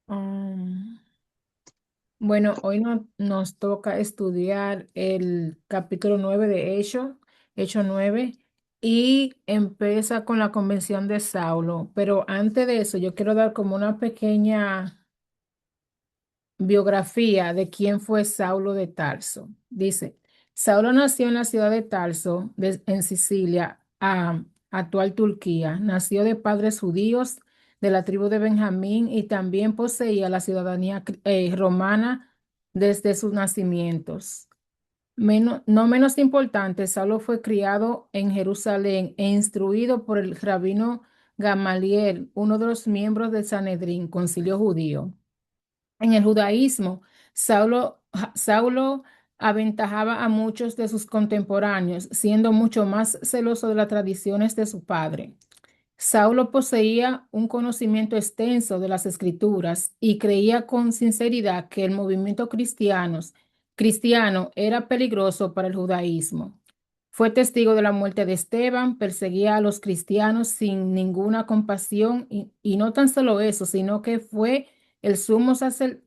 Um, bueno, hoy nos toca estudiar el capítulo 9 de Hecho 9, y empieza con la convención de Saulo. Pero antes de eso, yo quiero dar como una pequeña biografía de quién fue Saulo de Tarso. Dice, Saulo nació en la ciudad de Tarso, en Sicilia, actual Turquía. Nació de padres judíos de la tribu de Benjamín y también poseía la ciudadanía romana desde sus nacimientos. No menos importante, Saulo fue criado en Jerusalén e instruido por el rabino Gamaliel, uno de los miembros del Sanedrín, concilio judío. En el judaísmo, Saulo aventajaba a muchos de sus contemporáneos, siendo mucho más celoso de las tradiciones de su padre. Saulo poseía un conocimiento extenso de las escrituras y creía con sinceridad que el movimiento cristiano era peligroso para el judaísmo. Fue testigo de la muerte de Esteban, perseguía a los cristianos sin ninguna compasión y no tan solo eso, sino que fue el sumo sacerdote.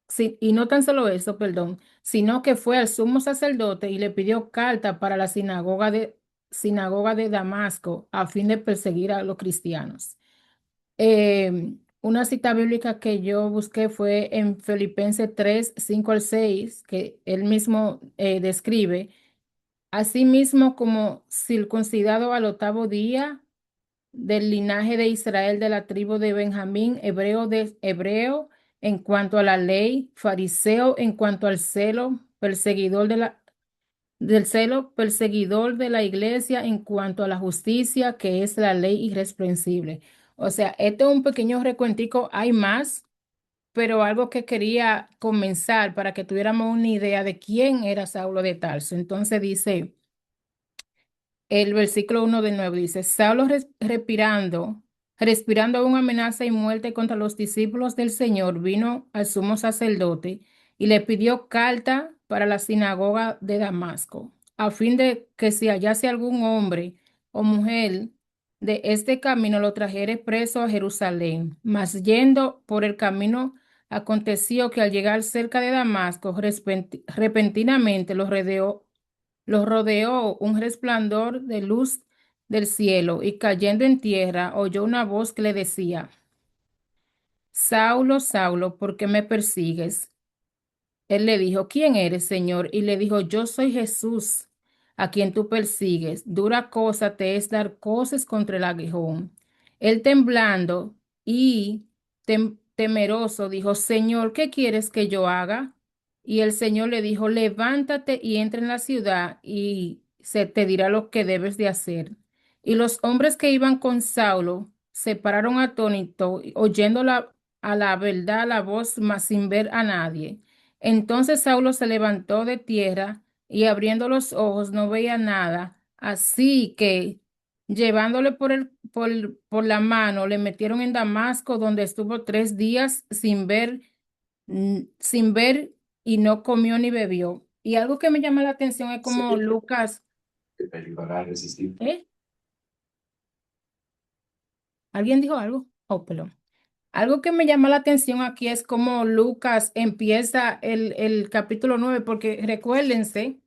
Sí, y no tan solo eso, perdón, sino que fue al sumo sacerdote y le pidió carta para la sinagoga de Damasco a fin de perseguir a los cristianos. Una cita bíblica que yo busqué fue en Filipenses 3 5 al 6, que él mismo describe, asimismo como circuncidado al octavo día del linaje de Israel, de la tribu de Benjamín, hebreo en cuanto a la ley, fariseo en cuanto al celo, perseguidor de la iglesia en cuanto a la justicia, que es la ley irreprensible. O sea, este es un pequeño recuentico, hay más, pero algo que quería comenzar para que tuviéramos una idea de quién era Saulo de Tarso. Entonces dice. El versículo 1 de nuevo dice, Saulo respirando aún amenaza y muerte contra los discípulos del Señor, vino al sumo sacerdote y le pidió carta para la sinagoga de Damasco, a fin de que si hallase algún hombre o mujer de este camino lo trajere preso a Jerusalén. Mas yendo por el camino, aconteció que al llegar cerca de Damasco, repentinamente los rodeó un resplandor de luz del cielo y cayendo en tierra oyó una voz que le decía, Saulo, Saulo, ¿por qué me persigues? Él le dijo, ¿quién eres, Señor? Y le dijo, yo soy Jesús, a quien tú persigues. Dura cosa te es dar coces contra el aguijón. Él temblando y temeroso dijo, Señor, ¿qué quieres que yo haga? Y el Señor le dijo, levántate y entra en la ciudad y se te dirá lo que debes de hacer. Y los hombres que iban con Saulo se pararon atónitos, oyendo a la verdad la voz, mas sin ver a nadie. Entonces Saulo se levantó de tierra y abriendo los ojos no veía nada, así que llevándole por la mano le metieron en Damasco, donde estuvo 3 días sin ver y no comió ni bebió. Y algo que me llama la atención es como Lucas, ¿eh? ¿Alguien dijo algo? Oh, perdón. Algo que me llama la atención aquí es cómo Lucas empieza el capítulo 9 porque recuérdense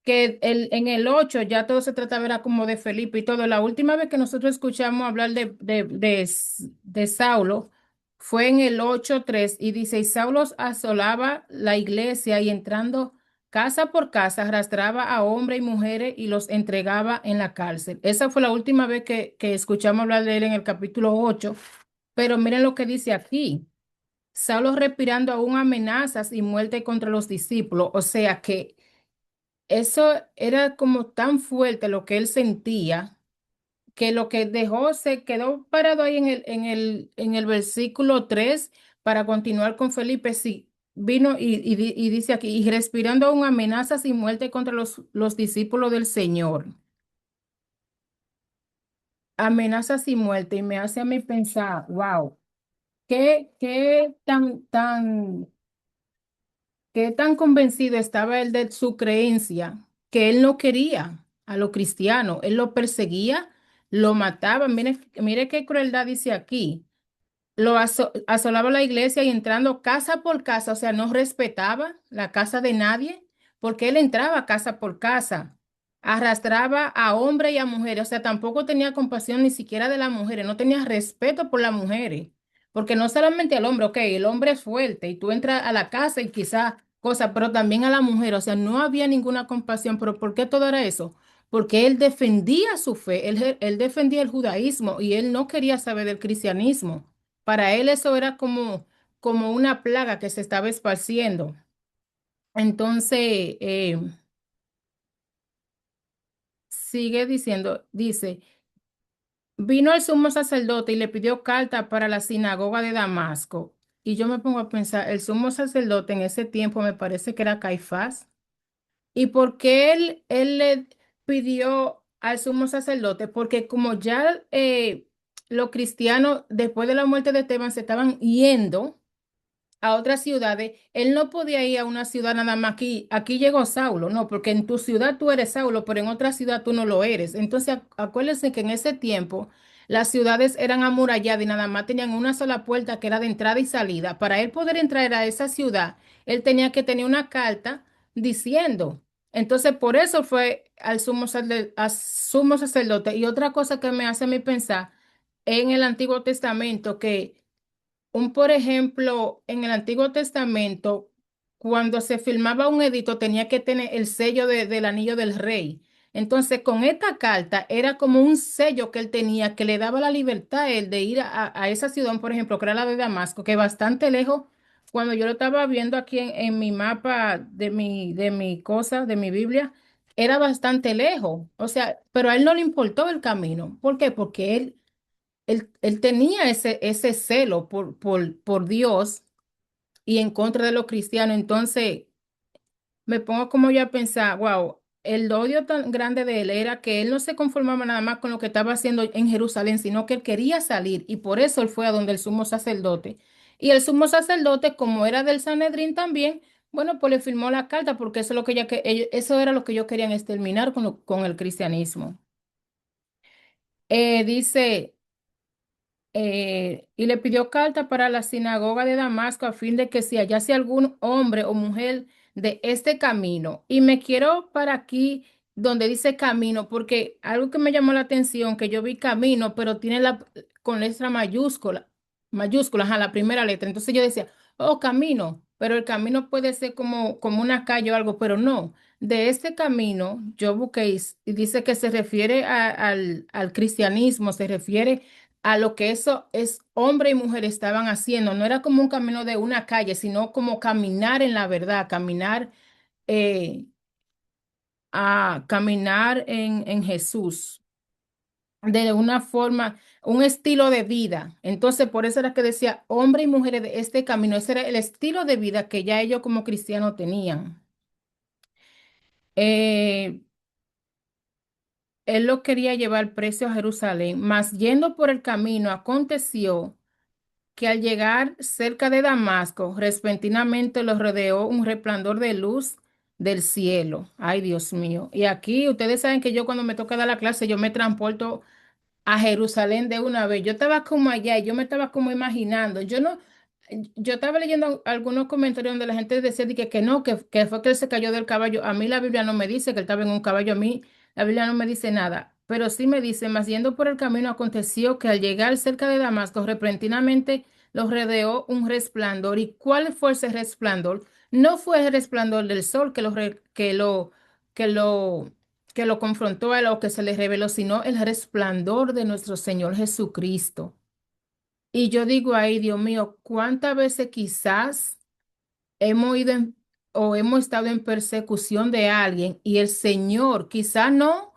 que en el 8 ya todo se trataba era como de Felipe y todo. La última vez que nosotros escuchamos hablar de Saulo fue en el 8:3 y dice, y Saulo asolaba la iglesia y entrando casa por casa arrastraba a hombres y mujeres y los entregaba en la cárcel. Esa fue la última vez que escuchamos hablar de él en el capítulo 8, pero miren lo que dice aquí. Saulo respirando aún amenazas y muerte contra los discípulos, o sea que eso era como tan fuerte lo que él sentía, que lo que dejó se quedó parado ahí en el versículo 3 para continuar con Felipe. Sí, vino y dice aquí, y respirando aún amenazas y muerte contra los discípulos del Señor. Amenazas y muerte, y me hace a mí pensar, wow, qué tan convencido estaba él de su creencia que él no quería a los cristianos, él lo perseguía, lo mataba. Mire, mire qué crueldad dice aquí. asolaba la iglesia y entrando casa por casa, o sea, no respetaba la casa de nadie, porque él entraba casa por casa, arrastraba a hombres y a mujeres, o sea, tampoco tenía compasión ni siquiera de las mujeres, no tenía respeto por las mujeres, porque no solamente al hombre, ok, el hombre es fuerte y tú entras a la casa y quizá cosa, pero también a la mujer, o sea, no había ninguna compasión, pero ¿por qué todo era eso? Porque él defendía su fe, él defendía el judaísmo y él no quería saber del cristianismo. Para él eso era como una plaga que se estaba esparciendo. Entonces, sigue diciendo, dice, vino el sumo sacerdote y le pidió carta para la sinagoga de Damasco. Y yo me pongo a pensar, el sumo sacerdote en ese tiempo me parece que era Caifás. ¿Y por qué él le pidió al sumo sacerdote? Porque como ya los cristianos, después de la muerte de Esteban, se estaban yendo a otras ciudades, él no podía ir a una ciudad nada más aquí llegó Saulo, no, porque en tu ciudad tú eres Saulo, pero en otra ciudad tú no lo eres. Entonces, acuérdense que en ese tiempo las ciudades eran amuralladas y nada más tenían una sola puerta que era de entrada y salida. Para él poder entrar a esa ciudad, él tenía que tener una carta diciendo. Entonces, por eso fue al sumo sacerdote. Y otra cosa que me hace a mí pensar en el Antiguo Testamento, que por ejemplo, en el Antiguo Testamento, cuando se firmaba un edicto, tenía que tener el sello del anillo del rey. Entonces, con esta carta era como un sello que él tenía que le daba la libertad a él de ir a esa ciudad, por ejemplo, que era la de Damasco, que es bastante lejos. Cuando yo lo estaba viendo aquí en mi mapa de mi cosa, de mi Biblia, era bastante lejos. O sea, pero a él no le importó el camino. ¿Por qué? Porque él tenía ese celo por Dios y en contra de los cristianos. Entonces me pongo como yo a pensar, wow, el odio tan grande de él era que él no se conformaba nada más con lo que estaba haciendo en Jerusalén, sino que él quería salir y por eso él fue a donde el sumo sacerdote. Y el sumo sacerdote, como era del Sanedrín también, bueno, pues le firmó la carta porque eso es lo que eso era lo que ellos querían exterminar con el cristianismo. Dice y le pidió carta para la sinagoga de Damasco a fin de que si hallase algún hombre o mujer de este camino. Y me quiero para aquí donde dice camino, porque algo que me llamó la atención, que yo vi camino, pero tiene con letra mayúscula, a la primera letra. Entonces yo decía, oh, camino, pero el camino puede ser como una calle o algo, pero no. De este camino, yo busqué y dice que se refiere al cristianismo, se refiere a lo que eso es hombre y mujer estaban haciendo. No era como un camino de una calle, sino como caminar en la verdad, eh, caminar en Jesús, de una forma, un estilo de vida. Entonces, por eso era que decía hombre y mujer de este camino. Ese era el estilo de vida que ya ellos como cristianos tenían. Eh, Él lo quería llevar precio a Jerusalén, mas yendo por el camino aconteció que al llegar cerca de Damasco, repentinamente los rodeó un resplandor de luz del cielo. Ay, Dios mío. Y aquí ustedes saben que yo cuando me toca dar la clase, yo me transporto a Jerusalén de una vez. Yo estaba como allá y yo me estaba como imaginando. Yo estaba leyendo algunos comentarios donde la gente decía de que no, que fue que él se cayó del caballo. A mí la Biblia no me dice que él estaba en un caballo, a mí la Biblia no me dice nada, pero sí me dice, mas yendo por el camino aconteció que al llegar cerca de Damasco, repentinamente los rodeó un resplandor. ¿Y cuál fue ese resplandor? No fue el resplandor del sol que lo que lo confrontó a lo que se le reveló, sino el resplandor de nuestro Señor Jesucristo. Y yo digo ahí, Dios mío, ¿cuántas veces quizás hemos ido o hemos estado en persecución de alguien y el Señor, quizás no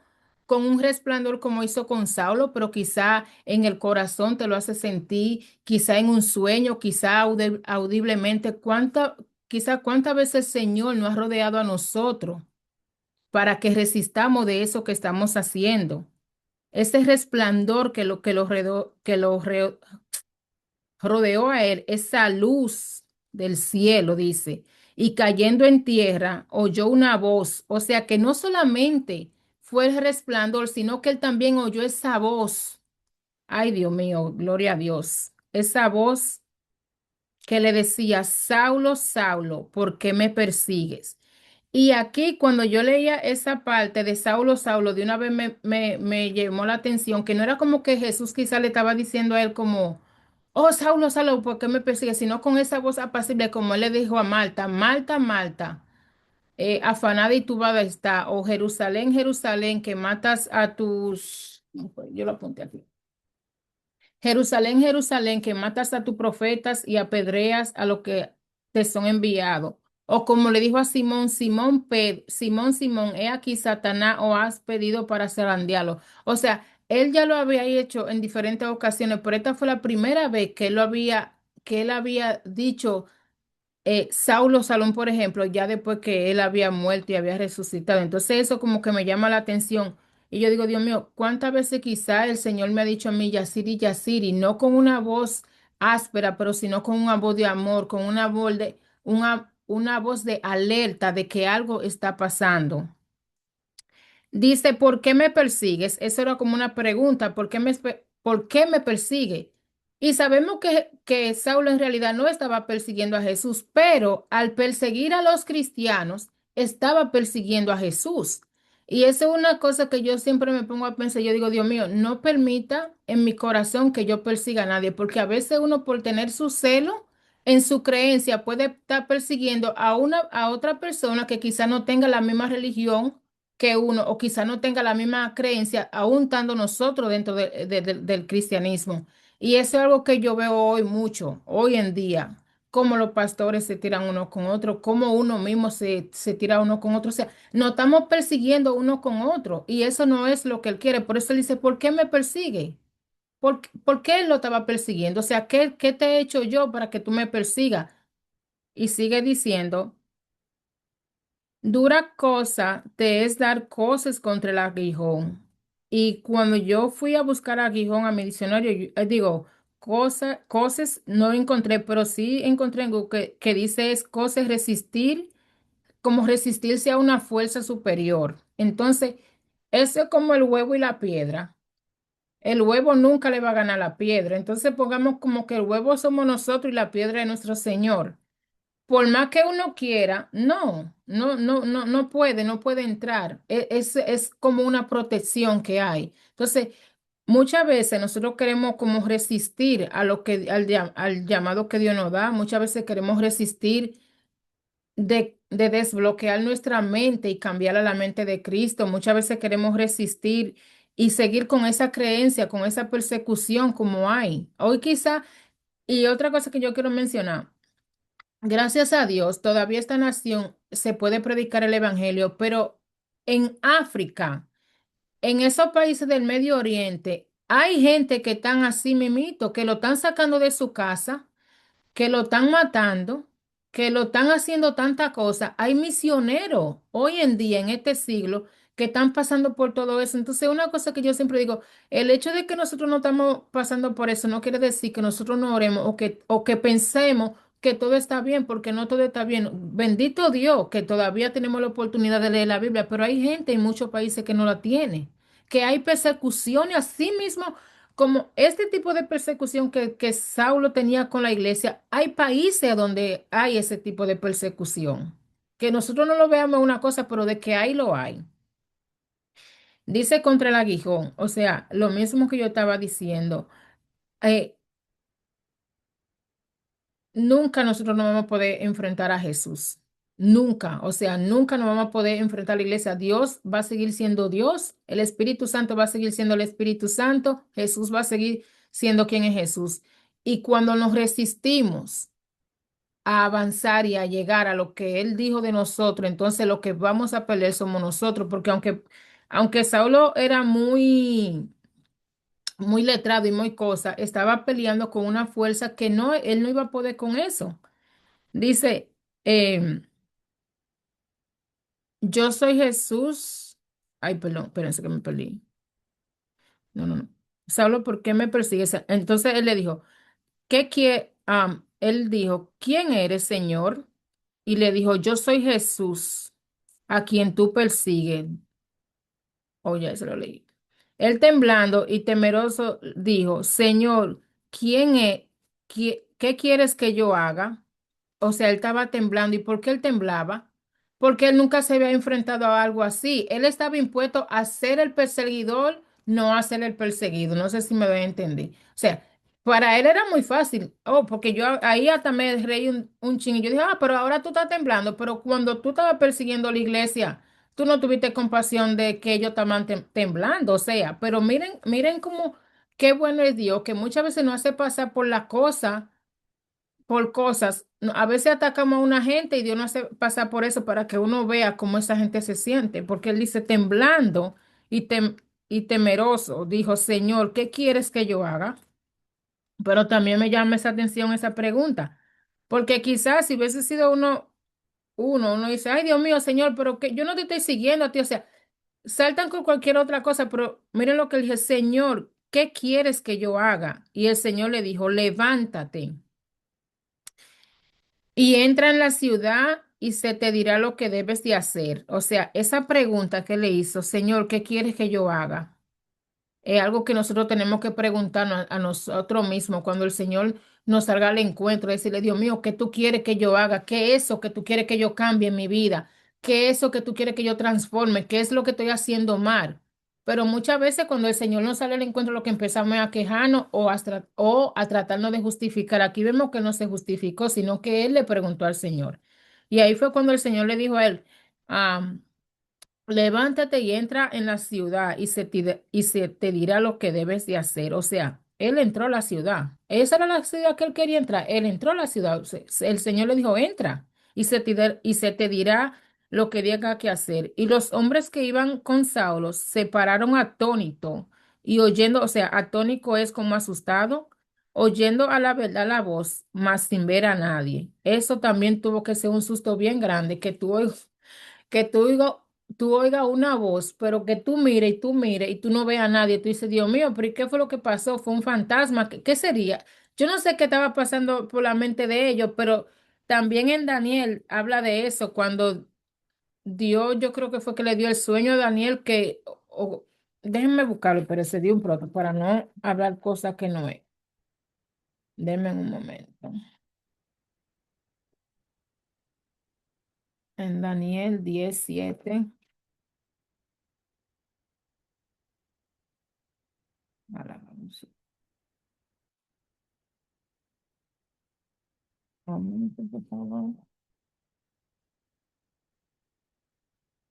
con un resplandor como hizo con Saulo, pero quizá en el corazón te lo hace sentir, quizá en un sueño, quizá audiblemente, quizá cuántas veces el Señor nos ha rodeado a nosotros para que resistamos de eso que estamos haciendo. Ese resplandor que lo rodeó a él, esa luz del cielo, dice, y cayendo en tierra, oyó una voz. O sea que no solamente fue el resplandor, sino que él también oyó esa voz. Ay, Dios mío, gloria a Dios. esa voz que le decía, Saulo, Saulo, ¿por qué me persigues? Y aquí cuando yo leía esa parte de Saulo, Saulo, de una vez me llamó la atención que no era como que Jesús quizá le estaba diciendo a él como, oh, Saulo, Saulo, ¿por qué me persigues? Sino con esa voz apacible como él le dijo a Marta, Marta, Marta, afanada y turbada está, o Jerusalén, Jerusalén, que matas a tus, yo lo apunté aquí. Jerusalén, Jerusalén, que matas a tus profetas y apedreas a los que te son enviados. O como le dijo a Simón, Simón, Simón, he aquí Satanás o has pedido para zarandearlo. O sea, él ya lo había hecho en diferentes ocasiones, pero esta fue la primera vez que él había dicho Saulo Salón, por ejemplo, ya después que él había muerto y había resucitado. Entonces eso como que me llama la atención. Y yo digo, Dios mío, ¿cuántas veces quizá el Señor me ha dicho a mí, Yasiri, Yasiri, no con una voz áspera, pero sino con una voz de amor, con una voz de alerta de que algo está pasando? Dice, ¿por qué me persigues? Eso era como una pregunta, ¿por qué me persigue? Y sabemos que Saulo en realidad no estaba persiguiendo a Jesús, pero al perseguir a los cristianos, estaba persiguiendo a Jesús. Y eso es una cosa que yo siempre me pongo a pensar, yo digo, Dios mío, no permita en mi corazón que yo persiga a nadie, porque a veces uno por tener su celo en su creencia puede estar persiguiendo a otra persona que quizá no tenga la misma religión que uno, o quizá no tenga la misma creencia, aún estando nosotros dentro del cristianismo. Y eso es algo que yo veo hoy mucho, hoy en día, cómo los pastores se tiran uno con otro, cómo uno mismo se tira uno con otro. O sea, nos estamos persiguiendo uno con otro y eso no es lo que él quiere. Por eso él dice, ¿por qué me persigue? ¿Por qué él lo estaba persiguiendo? O sea, ¿qué te he hecho yo para que tú me persigas? Y sigue diciendo. Dura cosa te es dar cosas contra el aguijón. Y cuando yo fui a buscar aguijón a mi diccionario, digo, cosas no encontré, pero sí encontré en Google que dice es cosas resistir, como resistirse a una fuerza superior. Entonces, eso es como el huevo y la piedra. El huevo nunca le va a ganar a la piedra. Entonces, pongamos como que el huevo somos nosotros y la piedra es nuestro Señor. Por más que uno quiera, no puede entrar. Es como una protección que hay. Entonces, muchas veces nosotros queremos como resistir a lo que, al llamado que Dios nos da. Muchas veces queremos resistir de desbloquear nuestra mente y cambiar a la mente de Cristo. Muchas veces queremos resistir y seguir con esa creencia, con esa persecución como hay. Hoy quizá, y otra cosa que yo quiero mencionar. Gracias a Dios, todavía esta nación se puede predicar el evangelio, pero en África, en esos países del Medio Oriente, hay gente que están así mimito, que lo están sacando de su casa, que lo están matando, que lo están haciendo tanta cosa. Hay misioneros hoy en día, en este siglo, que están pasando por todo eso. Entonces, una cosa que yo siempre digo, el hecho de que nosotros no estamos pasando por eso no quiere decir que nosotros no oremos o que pensemos que todo está bien, porque no todo está bien. Bendito Dios que todavía tenemos la oportunidad de leer la Biblia, pero hay gente en muchos países que no la tiene, que hay persecuciones así mismo como este tipo de persecución que Saulo tenía con la iglesia, hay países donde hay ese tipo de persecución. Que nosotros no lo veamos una cosa, pero de que hay lo hay. Dice contra el aguijón, o sea, lo mismo que yo estaba diciendo. eh, Nunca nosotros no vamos a poder enfrentar a Jesús. Nunca, o sea, nunca nos vamos a poder enfrentar a la iglesia. Dios va a seguir siendo Dios, el Espíritu Santo va a seguir siendo el Espíritu Santo, Jesús va a seguir siendo quien es Jesús. Y cuando nos resistimos a avanzar y a llegar a lo que Él dijo de nosotros, entonces lo que vamos a perder somos nosotros, porque aunque Saulo era muy letrado y muy cosa, estaba peleando con una fuerza que no, él no iba a poder con eso. Dice, em, yo soy Jesús. Ay, perdón, espérense que me perdí. No, no, no. Saulo, ¿por qué me persigues? Entonces él le dijo, él dijo, ¿quién eres, Señor? Y le dijo, yo soy Jesús, a quien tú persigues. Oye, eso lo leí. Él temblando y temeroso dijo, Señor, ¿quién es? ¿qué quieres que yo haga? O sea, él estaba temblando. ¿Y por qué él temblaba? Porque él nunca se había enfrentado a algo así. Él estaba impuesto a ser el perseguidor, no a ser el perseguido. No sé si me voy a entender. O sea, para él era muy fácil. Oh, porque yo ahí hasta me reí un ching. Y yo dije, ah, pero ahora tú estás temblando. Pero cuando tú estabas persiguiendo la iglesia, tú no tuviste compasión de que ellos estaban temblando. O sea, pero miren cómo, qué bueno es Dios, que muchas veces nos hace pasar por la cosa por cosas. A veces atacamos a una gente y Dios nos hace pasar por eso para que uno vea cómo esa gente se siente, porque él dice temblando y temeroso, dijo, Señor, ¿qué quieres que yo haga? Pero también me llama esa atención esa pregunta, porque quizás si hubiese sido uno dice, ay Dios mío, Señor, pero que yo no te estoy siguiendo a ti, o sea, saltan con cualquier otra cosa, pero miren lo que él dice, Señor, ¿qué quieres que yo haga? Y el Señor le dijo, levántate. Y entra en la ciudad y se te dirá lo que debes de hacer. O sea, esa pregunta que le hizo, Señor, ¿qué quieres que yo haga? Es algo que nosotros tenemos que preguntarnos a nosotros mismos cuando el Señor nos salga al encuentro, decirle, Dios mío, ¿qué tú quieres que yo haga? ¿Qué es eso que tú quieres que yo cambie en mi vida? ¿Qué es eso que tú quieres que yo transforme? ¿Qué es lo que estoy haciendo mal? Pero muchas veces cuando el Señor nos sale al encuentro, lo que empezamos es a quejarnos o a tratarnos de justificar. Aquí vemos que no se justificó, sino que él le preguntó al Señor. Y ahí fue cuando el Señor le dijo a él, levántate y entra en la ciudad y se te dirá lo que debes de hacer. O sea, él entró a la ciudad. Esa era la ciudad que él quería entrar. Él entró a la ciudad. El Señor le dijo, entra y se te dirá lo que tenga que hacer. Y los hombres que iban con Saulo se pararon atónitos y oyendo, o sea, atónico es como asustado, oyendo a la verdad la voz, mas sin ver a nadie. Eso también tuvo que ser un susto bien grande que tú oigas una voz, pero que tú mires y tú no veas a nadie. Tú dices, Dios mío, pero ¿y qué fue lo que pasó? ¿Fue un fantasma? ¿Qué sería? Yo no sé qué estaba pasando por la mente de ellos, pero también en Daniel habla de eso, cuando Dios, yo creo que fue que le dio el sueño a Daniel déjenme buscarlo, pero se dio un pronto para no hablar cosas que no es. Denme un momento. En Daniel 17. Alabamos. Un momento, por favor.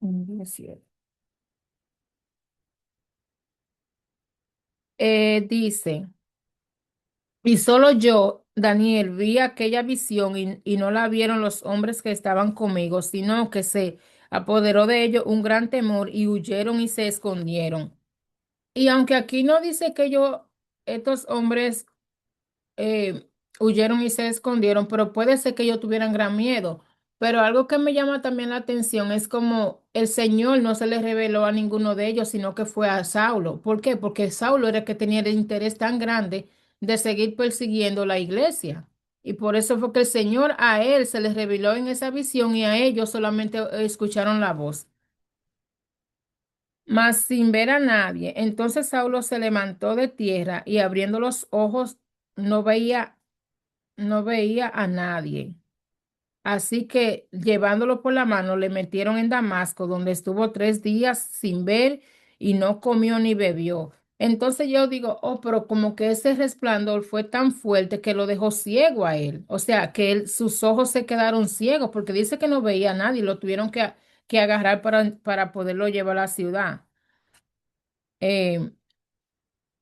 En 17. Dice, y solo yo, Daniel, vi aquella visión y no la vieron los hombres que estaban conmigo, sino que se apoderó de ellos un gran temor y huyeron y se escondieron. Y aunque aquí no dice que estos hombres eh, huyeron y se escondieron, pero puede ser que ellos tuvieran gran miedo. Pero algo que me llama también la atención es como el Señor no se le reveló a ninguno de ellos, sino que fue a Saulo. ¿Por qué? Porque Saulo era el que tenía el interés tan grande de seguir persiguiendo la iglesia. Y por eso fue que el Señor a él se les reveló en esa visión y a ellos solamente escucharon la voz, mas sin ver a nadie. Entonces Saulo se levantó de tierra y abriendo los ojos no veía a nadie. Así que llevándolo por la mano, le metieron en Damasco, donde estuvo 3 días sin ver y no comió ni bebió. Entonces yo digo, oh, pero como que ese resplandor fue tan fuerte que lo dejó ciego a él. O sea, que sus ojos se quedaron ciegos porque dice que no veía a nadie, lo tuvieron que agarrar para poderlo llevar a la ciudad. Eh,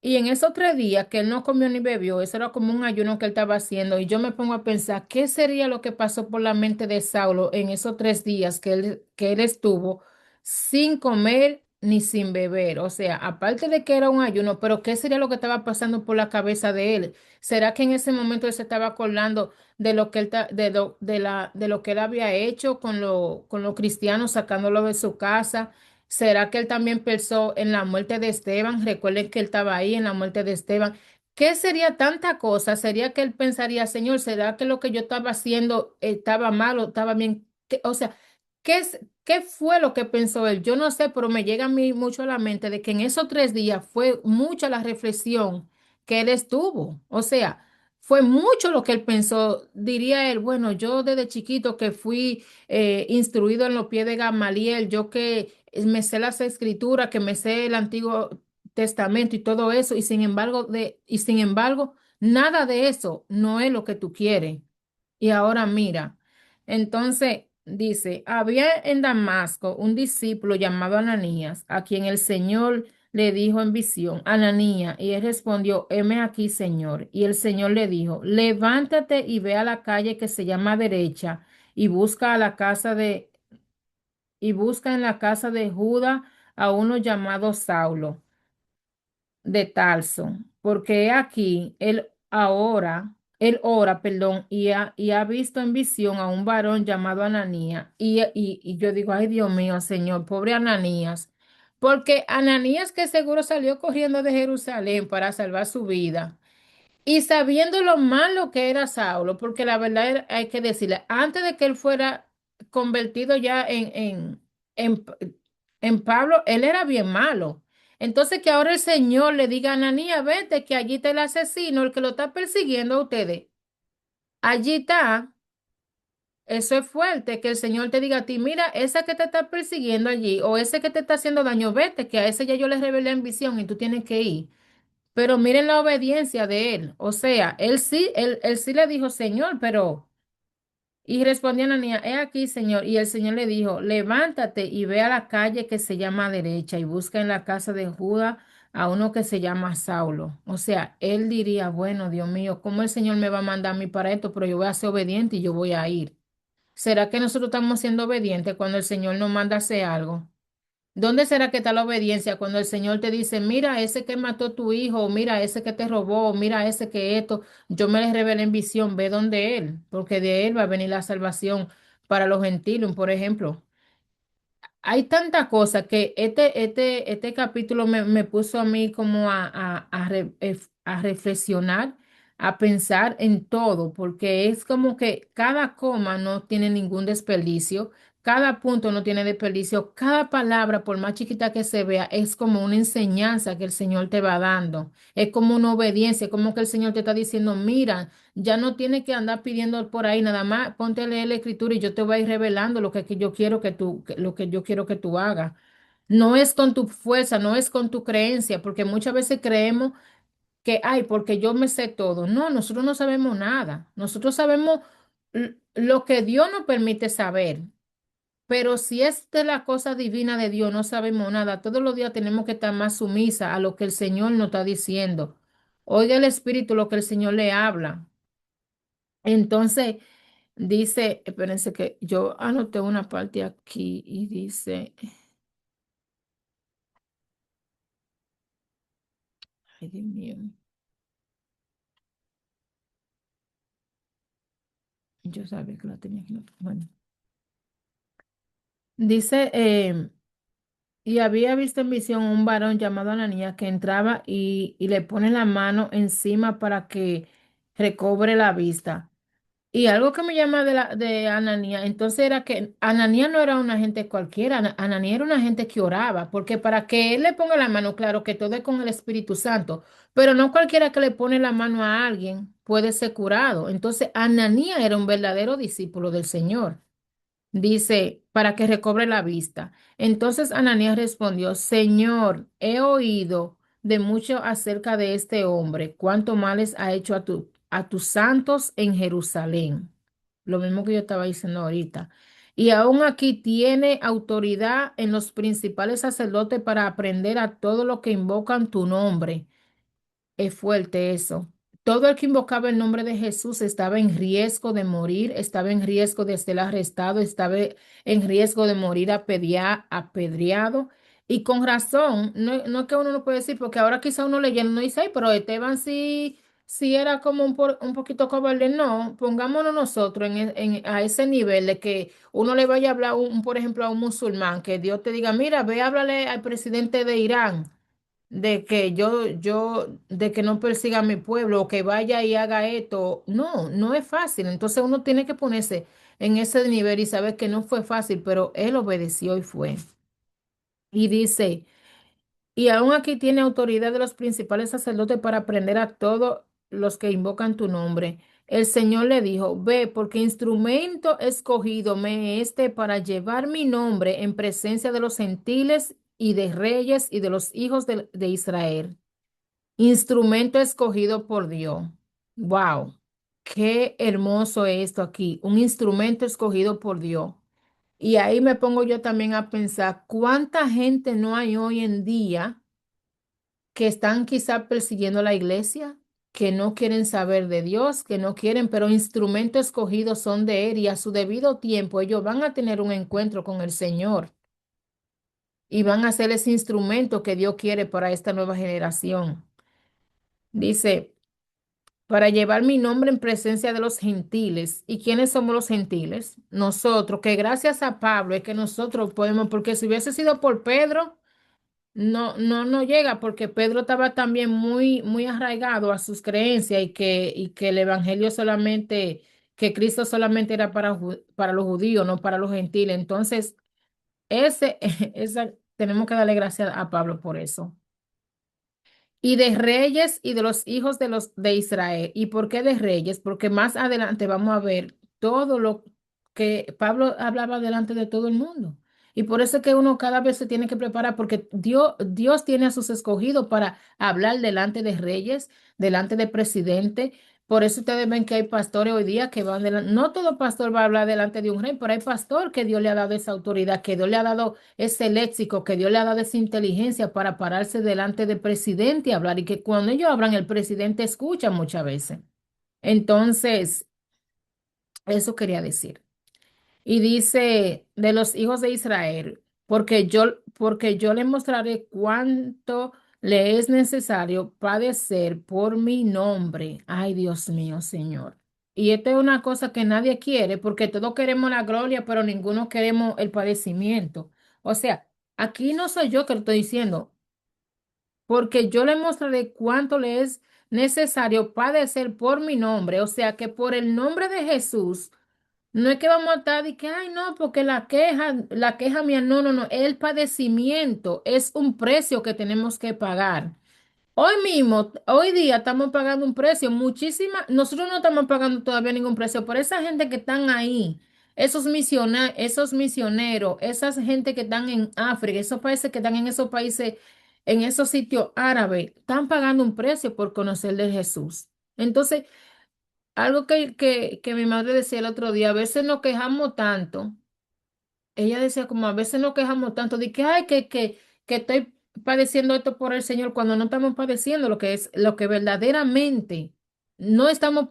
y en esos 3 días que él no comió ni bebió, eso era como un ayuno que él estaba haciendo. Y yo me pongo a pensar, ¿qué sería lo que pasó por la mente de Saulo en esos 3 días que él estuvo sin comer ni sin beber? O sea, aparte de que era un ayuno, pero ¿qué sería lo que estaba pasando por la cabeza de él? ¿Será que en ese momento él se estaba acordando de lo que él, de lo que él había hecho con los cristianos, sacándolo de su casa? ¿Será que él también pensó en la muerte de Esteban? Recuerden que él estaba ahí en la muerte de Esteban. ¿Qué sería tanta cosa? ¿Sería que él pensaría, Señor, ¿será que lo que yo estaba haciendo estaba mal o estaba bien? O sea, ¿qué fue lo que pensó él? Yo no sé, pero me llega a mí mucho a la mente de que en esos 3 días fue mucha la reflexión que él estuvo. O sea, fue mucho lo que él pensó. Diría él, bueno, yo desde chiquito que fui instruido en los pies de Gamaliel, yo que me sé las escrituras, que me sé el Antiguo Testamento y todo eso, y sin embargo, nada de eso no es lo que tú quieres. Y ahora mira, entonces dice, había en Damasco un discípulo llamado Ananías, a quien el Señor le dijo en visión, Ananías, y él respondió, heme aquí, Señor. Y el Señor le dijo, levántate y ve a la calle que se llama derecha y busca a la casa y busca en la casa de Judá a uno llamado Saulo de Tarso, porque he aquí, él ora, perdón, y ha visto en visión a un varón llamado Ananías. Y yo digo, ay Dios mío, Señor, pobre Ananías, porque Ananías que seguro salió corriendo de Jerusalén para salvar su vida. Y sabiendo lo malo que era Saulo, porque la verdad hay que decirle, antes de que él fuera convertido ya en, en Pablo, él era bien malo. Entonces que ahora el Señor le diga a Ananías, vete, que allí está el asesino, el que lo está persiguiendo a ustedes. Allí está. Eso es fuerte, que el Señor te diga a ti, mira, esa que te está persiguiendo allí, o ese que te está haciendo daño, vete, que a ese ya yo le revelé en visión y tú tienes que ir. Pero miren la obediencia de él. O sea, él sí le dijo, Señor, pero... Y respondió Ananías, he aquí, Señor. Y el Señor le dijo, levántate y ve a la calle que se llama derecha y busca en la casa de Judá a uno que se llama Saulo. O sea, él diría, bueno, Dios mío, ¿cómo el Señor me va a mandar a mí para esto? Pero yo voy a ser obediente y yo voy a ir. ¿Será que nosotros estamos siendo obedientes cuando el Señor nos manda a hacer algo? ¿Dónde será que está la obediencia cuando el Señor te dice, mira ese que mató a tu hijo, o mira ese que te robó, o mira ese que esto, yo me les revelé en visión, ve donde Él, porque de Él va a venir la salvación para los gentiles, por ejemplo. Hay tanta cosa que este capítulo me puso a mí como a reflexionar, a pensar en todo, porque es como que cada coma no tiene ningún desperdicio, cada punto no tiene desperdicio, cada palabra, por más chiquita que se vea, es como una enseñanza que el Señor te va dando, es como una obediencia, es como que el Señor te está diciendo, mira. Ya no tienes que andar pidiendo por ahí nada más, ponte a leer la escritura y yo te voy a ir revelando lo que yo quiero lo que yo quiero que tú hagas. No es con tu fuerza, no es con tu creencia, porque muchas veces creemos que, ay, porque yo me sé todo. No, nosotros no sabemos nada. Nosotros sabemos lo que Dios nos permite saber. Pero si es de la cosa divina de Dios, no sabemos nada. Todos los días tenemos que estar más sumisa a lo que el Señor nos está diciendo. Oiga el Espíritu lo que el Señor le habla. Entonces, dice, espérense que yo anoté una parte aquí y dice, ay Dios mío, yo sabía que la tenía aquí. Bueno, dice, y había visto en visión un varón llamado Ananías que entraba y le pone la mano encima para que recobre la vista. Y algo que me llama de Ananía, entonces era que Ananía no era una gente cualquiera, Ananía era una gente que oraba, porque para que él le ponga la mano, claro que todo es con el Espíritu Santo, pero no cualquiera que le pone la mano a alguien puede ser curado. Entonces Ananía era un verdadero discípulo del Señor. Dice, para que recobre la vista. Entonces Ananías respondió, Señor, he oído de mucho acerca de este hombre, cuánto males ha hecho a tus santos en Jerusalén. Lo mismo que yo estaba diciendo ahorita. Y aún aquí tiene autoridad en los principales sacerdotes para aprender a todo lo que invocan tu nombre. Es fuerte eso. Todo el que invocaba el nombre de Jesús estaba en riesgo de morir, estaba en riesgo de ser arrestado, estaba en riesgo de morir apedreado. Y con razón, no es que uno no puede decir, porque ahora quizá uno leyendo no dice, "Ay, pero Esteban sí era como un poquito cobarde". No, pongámonos nosotros a ese nivel de que uno le vaya a hablar, por ejemplo, a un musulmán, que Dios te diga, mira, ve, háblale al presidente de Irán de que de que no persiga a mi pueblo o que vaya y haga esto. No, no es fácil. Entonces uno tiene que ponerse en ese nivel y saber que no fue fácil, pero él obedeció y fue. Y dice, y aún aquí tiene autoridad de los principales sacerdotes para aprender a todo los que invocan tu nombre. El Señor le dijo, ve, porque instrumento escogido me es este para llevar mi nombre en presencia de los gentiles y de reyes y de los hijos de Israel. Instrumento escogido por Dios. Wow, qué hermoso esto aquí. Un instrumento escogido por Dios. Y ahí me pongo yo también a pensar cuánta gente no hay hoy en día que están quizá persiguiendo la iglesia, que no quieren saber de Dios, que no quieren, pero instrumentos escogidos son de Él y a su debido tiempo ellos van a tener un encuentro con el Señor y van a ser ese instrumento que Dios quiere para esta nueva generación. Dice, para llevar mi nombre en presencia de los gentiles. ¿Y quiénes somos los gentiles? Nosotros, que gracias a Pablo es que nosotros podemos, porque si hubiese sido por Pedro, no llega porque Pedro estaba también muy arraigado a sus creencias y que el evangelio solamente, que Cristo solamente era para los judíos, no para los gentiles. Entonces, ese, tenemos que darle gracias a Pablo por eso. Y de reyes y de los hijos de los de Israel. ¿Y por qué de reyes? Porque más adelante vamos a ver todo lo que Pablo hablaba delante de todo el mundo. Y por eso es que uno cada vez se tiene que preparar, porque Dios tiene a sus escogidos para hablar delante de reyes, delante de presidentes. Por eso ustedes ven que hay pastores hoy día que van delante. No todo pastor va a hablar delante de un rey, pero hay pastor que Dios le ha dado esa autoridad, que Dios le ha dado ese léxico, que Dios le ha dado esa inteligencia para pararse delante del presidente y hablar. Y que cuando ellos hablan, el presidente escucha muchas veces. Entonces, eso quería decir. Y dice de los hijos de Israel, porque yo le mostraré cuánto le es necesario padecer por mi nombre. Ay, Dios mío, Señor. Y esta es una cosa que nadie quiere, porque todos queremos la gloria, pero ninguno queremos el padecimiento. O sea, aquí no soy yo que lo estoy diciendo, porque yo le mostraré cuánto le es necesario padecer por mi nombre. O sea, que por el nombre de Jesús. No es que vamos a estar de que, ay, no, porque la queja mía, no. El padecimiento es un precio que tenemos que pagar. Hoy mismo, hoy día estamos pagando un precio, nosotros no estamos pagando todavía ningún precio, por esa gente que están ahí, esos misioneros, esas gente que están en África, esos países que están en esos países, en esos sitios árabes, están pagando un precio por conocer de Jesús. Entonces, algo que mi madre decía el otro día, a veces nos quejamos tanto, ella decía como a veces nos quejamos tanto de que, ay, que estoy padeciendo esto por el Señor cuando no estamos padeciendo lo que es, lo que verdaderamente, no estamos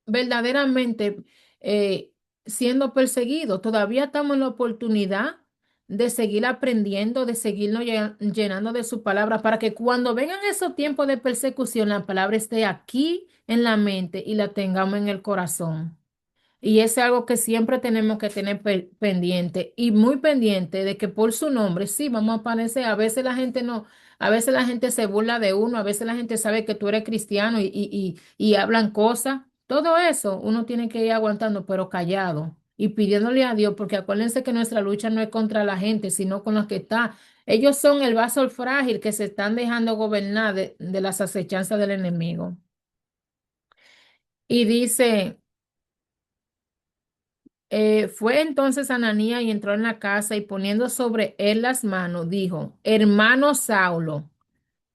verdaderamente eh, siendo perseguidos, todavía estamos en la oportunidad de seguir aprendiendo, de seguirnos llenando de su palabra, para que cuando vengan esos tiempos de persecución, la palabra esté aquí en la mente y la tengamos en el corazón. Y es algo que siempre tenemos que tener pendiente y muy pendiente de que por su nombre, sí, vamos a aparecer. A veces la gente no, a veces la gente se burla de uno, a veces la gente sabe que tú eres cristiano y hablan cosas. Todo eso uno tiene que ir aguantando, pero callado y pidiéndole a Dios, porque acuérdense que nuestra lucha no es contra la gente, sino con los que está. Ellos son el vaso frágil que se están dejando gobernar de las acechanzas del enemigo. Y dice. Fue entonces Ananías y entró en la casa y poniendo sobre él las manos, dijo, hermano Saulo,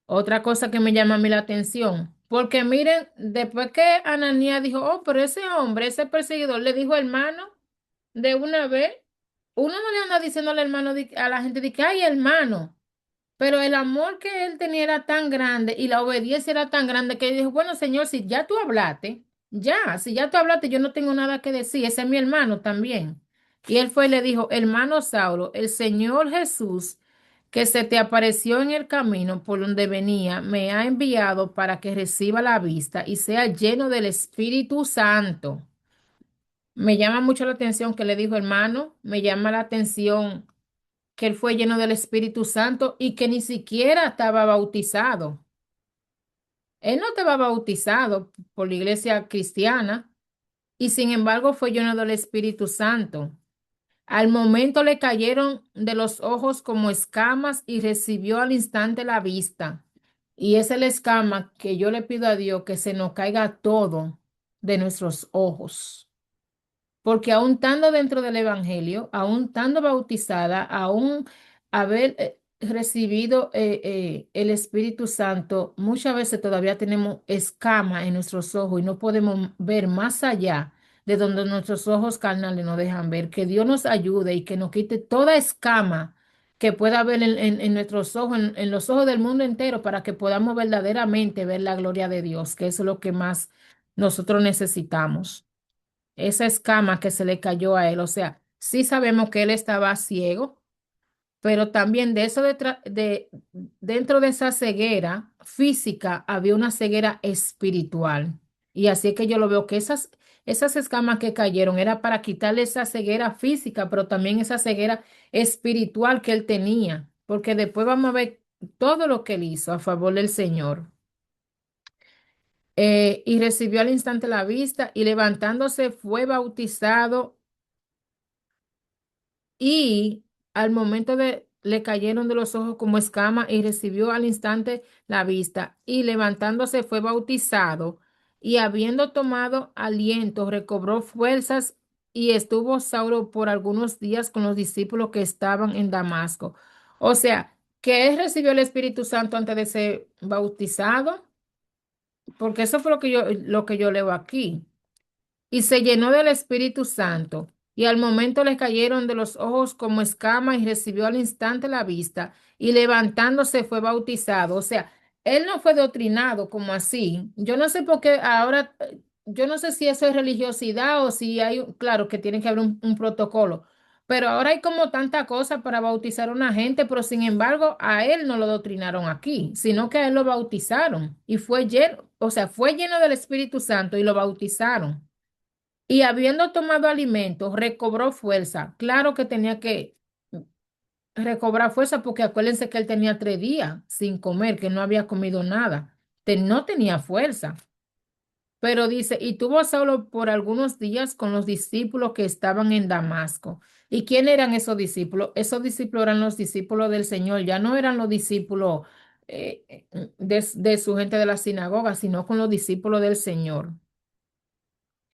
otra cosa que me llama a mí la atención, porque miren, después que Ananías dijo, oh, pero ese hombre, ese perseguidor, le dijo hermano de una vez, uno no le anda diciendo al hermano a la gente de que, ay, hermano. Pero el amor que él tenía era tan grande y la obediencia era tan grande que él dijo, bueno, Señor, si ya tú hablaste, si ya tú hablaste, yo no tengo nada que decir, ese es mi hermano también. Y él fue y le dijo, hermano Saulo, el Señor Jesús, que se te apareció en el camino por donde venía, me ha enviado para que reciba la vista y sea lleno del Espíritu Santo. Me llama mucho la atención que le dijo hermano, me llama la atención que él fue lleno del Espíritu Santo y que ni siquiera estaba bautizado. Él no estaba bautizado por la iglesia cristiana y sin embargo fue lleno del Espíritu Santo. Al momento le cayeron de los ojos como escamas y recibió al instante la vista. Y esa es la escama que yo le pido a Dios que se nos caiga todo de nuestros ojos. Porque aún estando dentro del Evangelio, aún estando bautizada, aún haber recibido el Espíritu Santo, muchas veces todavía tenemos escama en nuestros ojos y no podemos ver más allá de donde nuestros ojos carnales nos dejan ver. Que Dios nos ayude y que nos quite toda escama que pueda haber en nuestros ojos, en los ojos del mundo entero, para que podamos verdaderamente ver la gloria de Dios, que eso es lo que más nosotros necesitamos, esa escama que se le cayó a él. O sea, sí sabemos que él estaba ciego, pero también de eso dentro de esa ceguera física había una ceguera espiritual. Y así es que yo lo veo que esas escamas que cayeron era para quitarle esa ceguera física, pero también esa ceguera espiritual que él tenía, porque después vamos a ver todo lo que él hizo a favor del Señor. Y recibió al instante la vista y levantándose fue bautizado y al momento de le cayeron de los ojos como escama y recibió al instante la vista y levantándose fue bautizado y habiendo tomado aliento recobró fuerzas y estuvo Saulo por algunos días con los discípulos que estaban en Damasco. O sea, que él recibió el Espíritu Santo antes de ser bautizado, porque eso fue lo que yo leo aquí y se llenó del Espíritu Santo, y al momento le cayeron de los ojos como escamas y recibió al instante la vista, y levantándose fue bautizado. O sea, él no fue doctrinado como así. Yo no sé por qué ahora, yo no sé si eso es religiosidad o si hay, claro que tiene que haber un protocolo, pero ahora hay como tanta cosa para bautizar a una gente, pero sin embargo a él no lo doctrinaron aquí, sino que a él lo bautizaron y fue lleno, o sea, fue lleno del Espíritu Santo y lo bautizaron. Y habiendo tomado alimentos, recobró fuerza. Claro que tenía que recobrar fuerza porque acuérdense que él tenía 3 días sin comer, que no había comido nada. No tenía fuerza. Pero dice, y tuvo a Saulo por algunos días con los discípulos que estaban en Damasco. ¿Y quién eran esos discípulos? Esos discípulos eran los discípulos del Señor, ya no eran los discípulos de su gente de la sinagoga, sino con los discípulos del Señor.